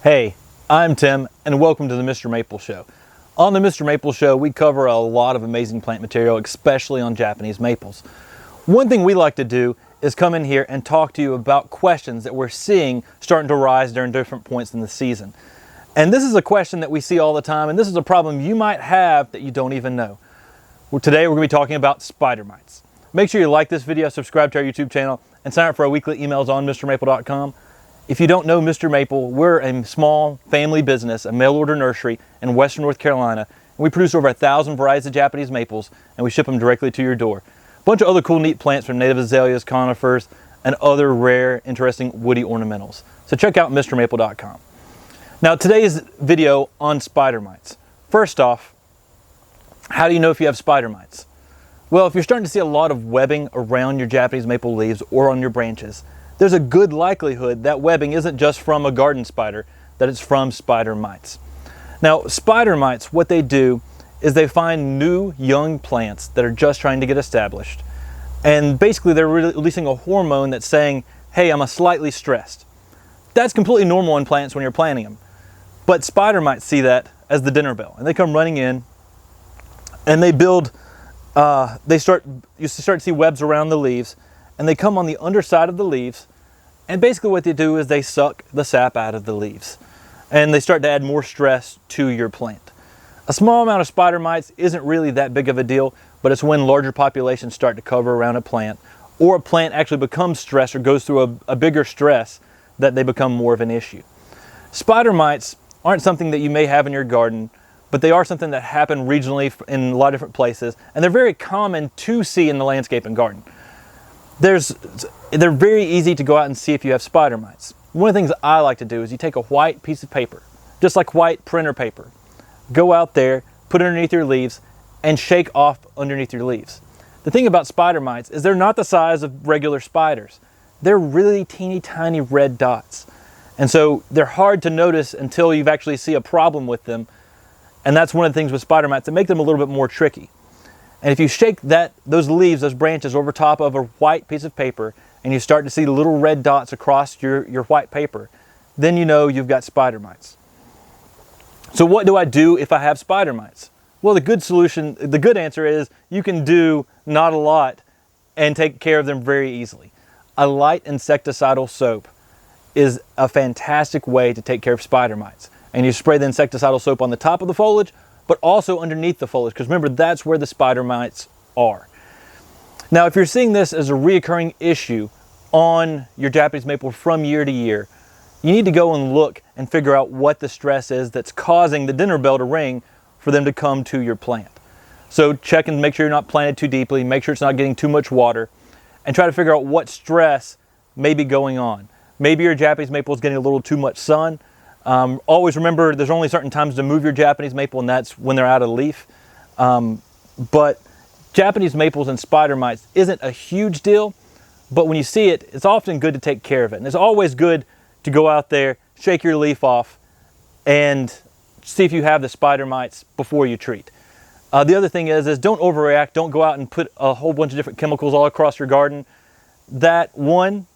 Hey, I'm Tim, and welcome to the MrMaple Show. On the MrMaple Show, we cover a lot of amazing plant material, especially on Japanese maples. One thing we like to do is come in here and talk to you about questions that we're seeing starting to rise during different points in the season. And this is a question that we see all the time, and this is a problem you might have that you don't even know. Well, today we're going to be talking about spider mites. Make sure you like this video, subscribe to our YouTube channel, and sign up for our weekly emails on MrMaple.com. If you don't know MrMaple, we're a small family business, a mail order nursery in Western North Carolina. And we produce over 1,000 varieties of Japanese maples, and we ship them directly to your door. A bunch of other cool, neat plants from native azaleas, conifers, and other rare, interesting woody ornamentals. So check out MrMaple.com. Now, today's video on spider mites. First off, how do you know if you have spider mites? Well, if you're starting to see a lot of webbing around your Japanese maple leaves or on your branches, there's a good likelihood that webbing isn't just from a garden spider, that it's from spider mites. Now, spider mites, what they do is they find new young plants that are just trying to get established. And basically they're releasing a hormone that's saying, hey, I'm slightly stressed. That's completely normal in plants when you're planting them. But spider mites see that as the dinner bell, and they come running in and they build, you start to see webs around the leaves, and they come on the underside of the leaves, and basically what they do is they suck the sap out of the leaves, and they start to add more stress to your plant. A small amount of spider mites isn't really that big of a deal, but it's when larger populations start to cover around a plant, or a plant actually becomes stressed or goes through a bigger stress, that they become more of an issue. Spider mites aren't something that you may have in your garden, but they are something that happen regionally in a lot of different places, and they're very common to see in the landscape and garden. They're very easy to go out and see if you have spider mites. One of the things I like to do is you take a white piece of paper, just like white printer paper, go out there, put it underneath your leaves, and shake off underneath your leaves. The thing about spider mites is they're not the size of regular spiders. They're really teeny tiny red dots. And so they're hard to notice until you actually see a problem with them. And that's one of the things with spider mites that make them a little bit more tricky. And if you shake those leaves, those branches over top of a white piece of paper, and you start to see little red dots across your white paper, then you know you've got spider mites. So what do I do if I have spider mites? Well, the good answer is you can do not a lot and take care of them very easily. A light insecticidal soap is a fantastic way to take care of spider mites. And you spray the insecticidal soap on the top of the foliage, but also underneath the foliage, because remember, that's where the spider mites are. Now, if you're seeing this as a reoccurring issue on your Japanese maple from year to year, you need to go and look and figure out what the stress is that's causing the dinner bell to ring for them to come to your plant. So check and make sure you're not planted too deeply, make sure it's not getting too much water, and try to figure out what stress may be going on. Maybe your Japanese maple is getting a little too much sun. Always remember there's only certain times to move your Japanese maple, and that's when they're out of leaf. But Japanese maples and spider mites isn't a huge deal, but when you see it, it's often good to take care of it. And it's always good to go out there, shake your leaf off, and see if you have the spider mites before you treat. The other thing is don't overreact. Don't go out and put a whole bunch of different chemicals all across your garden. That, one,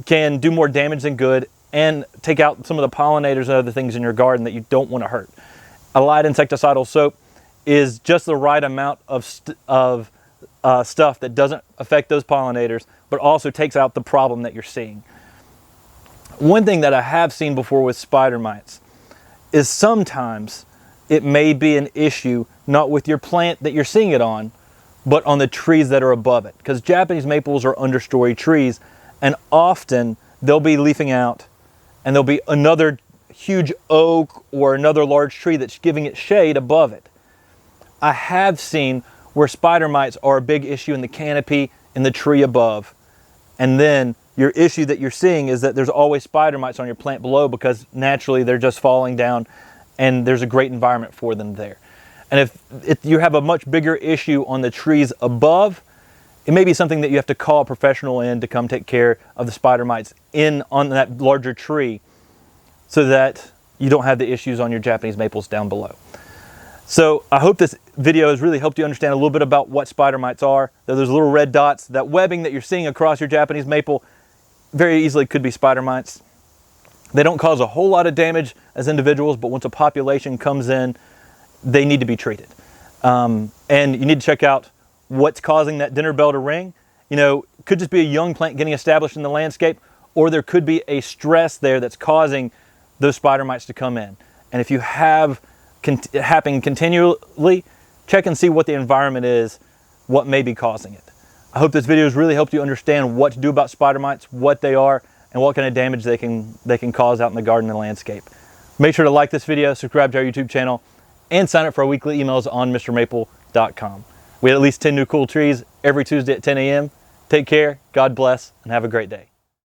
can do more damage than good, and take out some of the pollinators and other things in your garden that you don't want to hurt. A light insecticidal soap is just the right amount of stuff that doesn't affect those pollinators, but also takes out the problem that you're seeing. One thing that I have seen before with spider mites is sometimes it may be an issue not with your plant that you're seeing it on, but on the trees that are above it. Because Japanese maples are understory trees, and often they'll be leafing out, and there'll be another huge oak or another large tree that's giving it shade above it. I have seen where spider mites are a big issue in the canopy in the tree above, and then your issue that you're seeing is that there's always spider mites on your plant below, because naturally they're just falling down and there's a great environment for them there. And if you have a much bigger issue on the trees above, it may be something that you have to call a professional in to come take care of the spider mites on that larger tree, so that you don't have the issues on your Japanese maples down below. So I hope this video has really helped you understand a little bit about what spider mites are. Those little red dots, that webbing that you're seeing across your Japanese maple, very easily could be spider mites. They don't cause a whole lot of damage as individuals, but once a population comes in, they need to be treated. And you need to check out what's causing that dinner bell to ring. You know, it could just be a young plant getting established in the landscape, or there could be a stress there that's causing those spider mites to come in. And if you have it happening continually, check and see what the environment is, what may be causing it. I hope this video has really helped you understand what to do about spider mites, what they are, and what kind of damage they can cause out in the garden and landscape. Make sure to like this video, subscribe to our YouTube channel, and sign up for our weekly emails on MrMaple.com. We had at least 10 new cool trees every Tuesday at 10 a.m. Take care, God bless, and have a great day.